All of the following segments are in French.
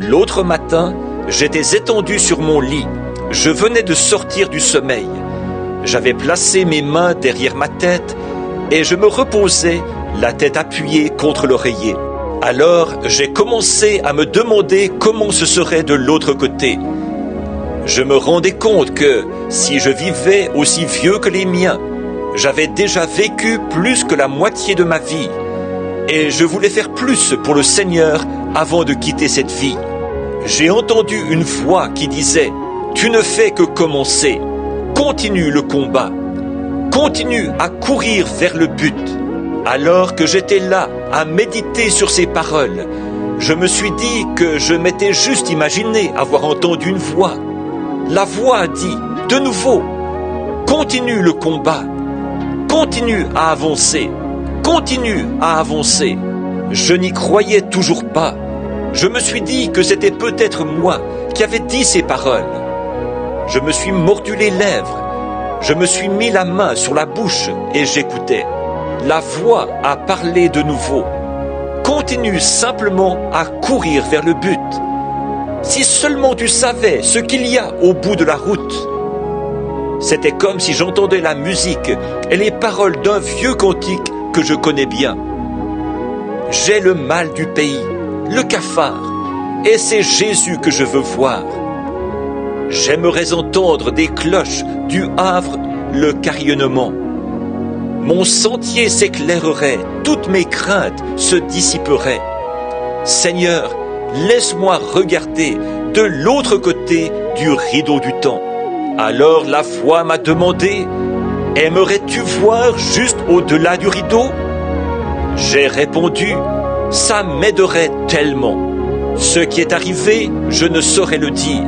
L'autre matin, j'étais étendu sur mon lit. Je venais de sortir du sommeil. J'avais placé mes mains derrière ma tête et je me reposais, la tête appuyée contre l'oreiller. Alors, j'ai commencé à me demander comment ce serait de l'autre côté. Je me rendais compte que, si je vivais aussi vieux que les miens, j'avais déjà vécu plus que la moitié de ma vie. Et je voulais faire plus pour le Seigneur avant de quitter cette vie. J'ai entendu une voix qui disait « Tu ne fais que commencer. Continue le combat. Continue à courir vers le but. » Alors que j'étais là à méditer sur ces paroles, je me suis dit que je m'étais juste imaginé avoir entendu une voix. La voix a dit de nouveau « Continue le combat. Continue à avancer. Continue à avancer. » Je n'y croyais toujours pas. Je me suis dit que c'était peut-être moi qui avais dit ces paroles. Je me suis mordu les lèvres. Je me suis mis la main sur la bouche et j'écoutais. La voix a parlé de nouveau. Continue simplement à courir vers le but. Si seulement tu savais ce qu'il y a au bout de la route. C'était comme si j'entendais la musique et les paroles d'un vieux cantique que je connais bien. J'ai le mal du pays, le cafard, et c'est Jésus que je veux voir. J'aimerais entendre des cloches du Havre le carillonnement. Mon sentier s'éclairerait, toutes mes craintes se dissiperaient. Seigneur, laisse-moi regarder de l'autre côté du rideau du temps. Alors la voix m'a demandé, aimerais-tu voir juste au-delà du rideau? J'ai répondu, ça m'aiderait tellement. Ce qui est arrivé, je ne saurais le dire.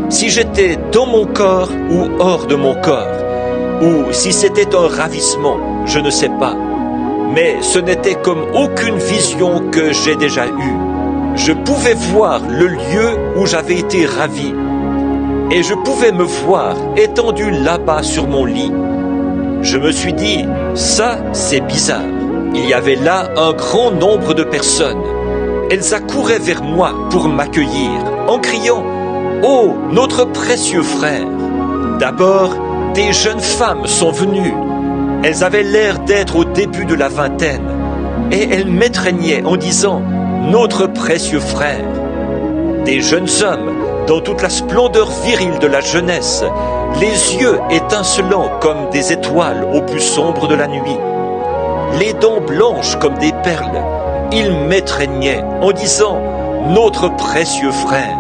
Si j'étais dans mon corps ou hors de mon corps, ou si c'était un ravissement, je ne sais pas. Mais ce n'était comme aucune vision que j'ai déjà eue. Je pouvais voir le lieu où j'avais été ravi. Et je pouvais me voir étendu là-bas sur mon lit. Je me suis dit, ça c'est bizarre. Il y avait là un grand nombre de personnes. Elles accouraient vers moi pour m'accueillir, en criant « Oh, notre précieux frère !» D'abord, des jeunes femmes sont venues. Elles avaient l'air d'être au début de la vingtaine. Et elles m'étreignaient en disant « Notre précieux frère !» Des jeunes hommes, dans toute la splendeur virile de la jeunesse, les yeux étincelants comme des étoiles au plus sombre de la nuit. Les dents blanches comme des perles, ils m'étreignaient en disant « Notre précieux frère !»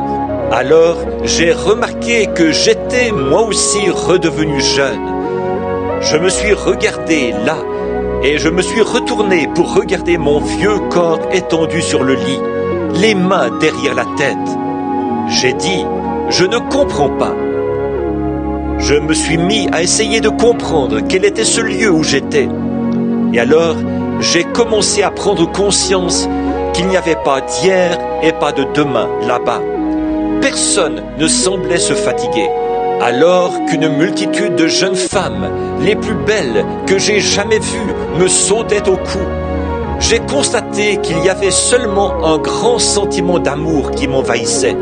Alors j'ai remarqué que j'étais moi aussi redevenu jeune. Je me suis regardé là et je me suis retourné pour regarder mon vieux corps étendu sur le lit, les mains derrière la tête. J'ai dit « Je ne comprends pas ». Je me suis mis à essayer de comprendre quel était ce lieu où j'étais. Et alors, j'ai commencé à prendre conscience qu'il n'y avait pas d'hier et pas de demain là-bas. Personne ne semblait se fatiguer. Alors qu'une multitude de jeunes femmes, les plus belles que j'ai jamais vues, me sautaient au cou, j'ai constaté qu'il y avait seulement un grand sentiment d'amour qui m'envahissait,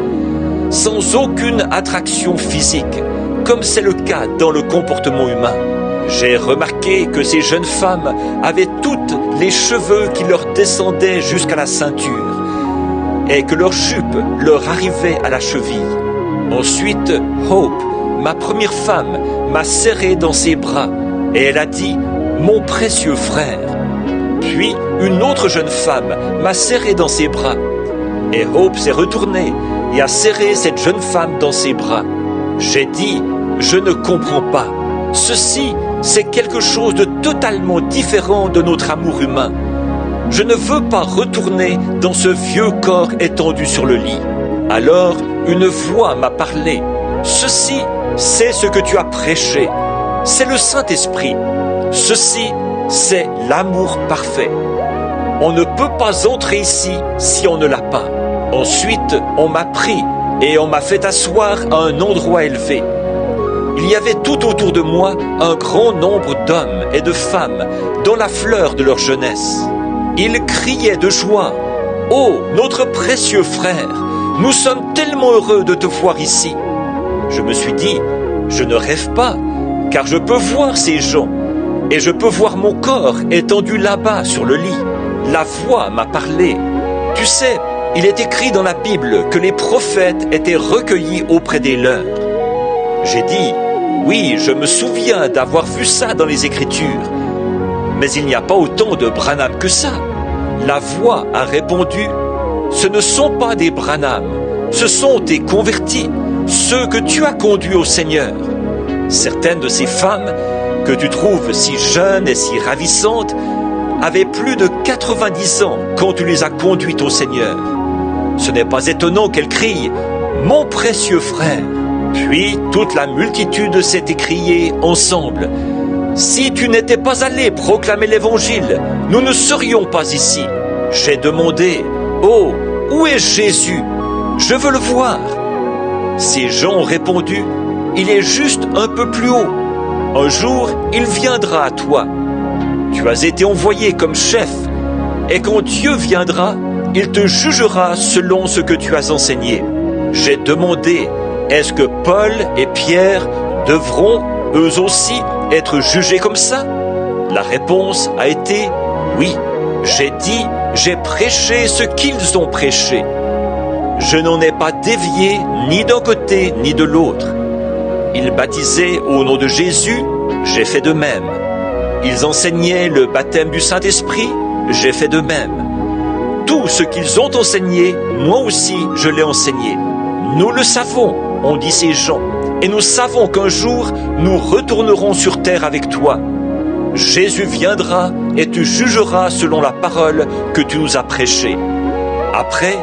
sans aucune attraction physique, comme c'est le cas dans le comportement humain. J'ai remarqué que ces jeunes femmes avaient toutes les cheveux qui leur descendaient jusqu'à la ceinture et que leur jupe leur arrivait à la cheville. Ensuite, Hope, ma première femme, m'a serré dans ses bras et elle a dit « Mon précieux frère ». Puis, une autre jeune femme m'a serré dans ses bras et Hope s'est retournée et a serré cette jeune femme dans ses bras. J'ai dit « Je ne comprends pas. Ceci, c'est quelque chose de totalement différent de notre amour humain. Je ne veux pas retourner dans ce vieux corps étendu sur le lit. » Alors, une voix m'a parlé. « Ceci, c'est ce que tu as prêché. C'est le Saint-Esprit. Ceci, c'est l'amour parfait. On ne peut pas entrer ici si on ne l'a pas. » Ensuite, on m'a pris et on m'a fait asseoir à un endroit élevé. Il y avait tout autour de moi un grand nombre d'hommes et de femmes dans la fleur de leur jeunesse. Ils criaient de joie « Oh, notre précieux frère, Nous sommes tellement heureux de te voir ici. » Je me suis dit, je ne rêve pas, car je peux voir ces gens, et je peux voir mon corps étendu là-bas sur le lit. La voix m'a parlé. Tu sais, il est écrit dans la Bible que les prophètes étaient recueillis auprès des leurs. J'ai dit, oui, je me souviens d'avoir vu ça dans les Écritures. Mais il n'y a pas autant de Branham que ça. La voix a répondu, ce ne sont pas des Branham, ce sont des convertis, ceux que tu as conduits au Seigneur. Certaines de ces femmes, que tu trouves si jeunes et si ravissantes, avaient plus de 90 ans quand tu les as conduites au Seigneur. Ce n'est pas étonnant qu'elles crient « Mon précieux frère !» Puis toute la multitude s'est écriée ensemble « Si tu n'étais pas allé proclamer l'Évangile, nous ne serions pas ici. » J'ai demandé « Oh, où est Jésus? Je veux le voir. » Ces gens ont répondu « Il est juste un peu plus haut. Un jour, il viendra à toi. Tu as été envoyé comme chef, et quand Dieu viendra, il te jugera selon ce que tu as enseigné. » J'ai demandé « Est-ce que Paul et Pierre devront, eux aussi, être jugés comme ça? » La réponse a été « Oui. » J'ai dit « J'ai prêché ce qu'ils ont prêché. » Je n'en ai pas dévié ni d'un côté ni de l'autre. Ils baptisaient au nom de Jésus, j'ai fait de même. Ils enseignaient le baptême du Saint-Esprit, j'ai fait de même. Tout ce qu'ils ont enseigné, moi aussi je l'ai enseigné. Nous le savons, ont dit ces gens, et nous savons qu'un jour nous retournerons sur terre avec toi. Jésus viendra et tu jugeras selon la parole que tu nous as prêchée. Après,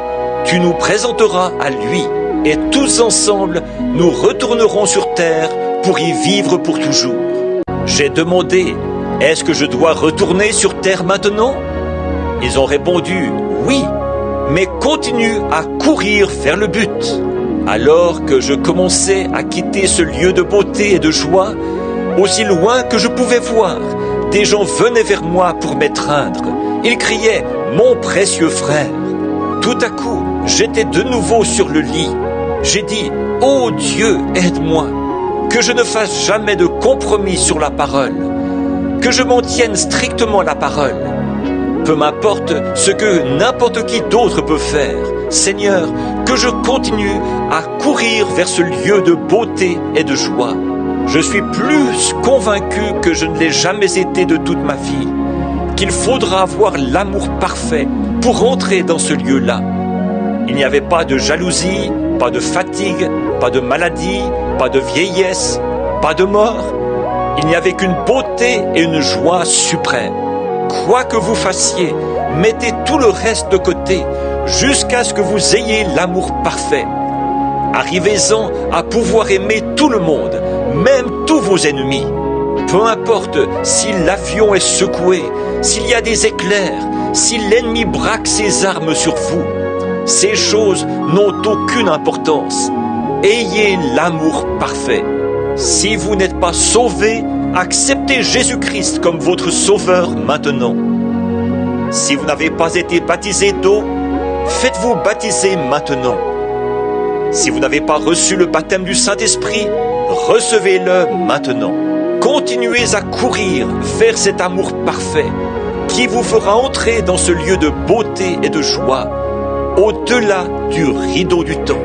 tu nous présenteras à lui, et tous ensemble, nous retournerons sur terre pour y vivre pour toujours. J'ai demandé, est-ce que je dois retourner sur terre maintenant? Ils ont répondu, oui, mais continue à courir vers le but. Alors que je commençais à quitter ce lieu de beauté et de joie, aussi loin que je pouvais voir, des gens venaient vers moi pour m'étreindre. Ils criaient, mon précieux frère. Tout à coup, j'étais de nouveau sur le lit. J'ai dit, ô Dieu, aide-moi, que je ne fasse jamais de compromis sur la parole, que je m'en tienne strictement à la parole. Peu m'importe ce que n'importe qui d'autre peut faire, Seigneur, que je continue à courir vers ce lieu de beauté et de joie. Je suis plus convaincu que je ne l'ai jamais été de toute ma vie, qu'il faudra avoir l'amour parfait pour entrer dans ce lieu-là. Il n'y avait pas de jalousie, pas de fatigue, pas de maladie, pas de vieillesse, pas de mort. Il n'y avait qu'une beauté et une joie suprême. Quoi que vous fassiez, mettez tout le reste de côté jusqu'à ce que vous ayez l'amour parfait. Arrivez-en à pouvoir aimer tout le monde, même tous vos ennemis. Peu importe si l'avion est secoué, s'il y a des éclairs, si l'ennemi braque ses armes sur vous. Ces choses n'ont aucune importance. Ayez l'amour parfait. Si vous n'êtes pas sauvé, acceptez Jésus-Christ comme votre sauveur maintenant. Si vous n'avez pas été baptisé d'eau, faites-vous baptiser maintenant. Si vous n'avez pas reçu le baptême du Saint-Esprit, recevez-le maintenant. Continuez à courir vers cet amour parfait qui vous fera entrer dans ce lieu de beauté et de joie, au-delà du rideau du temps.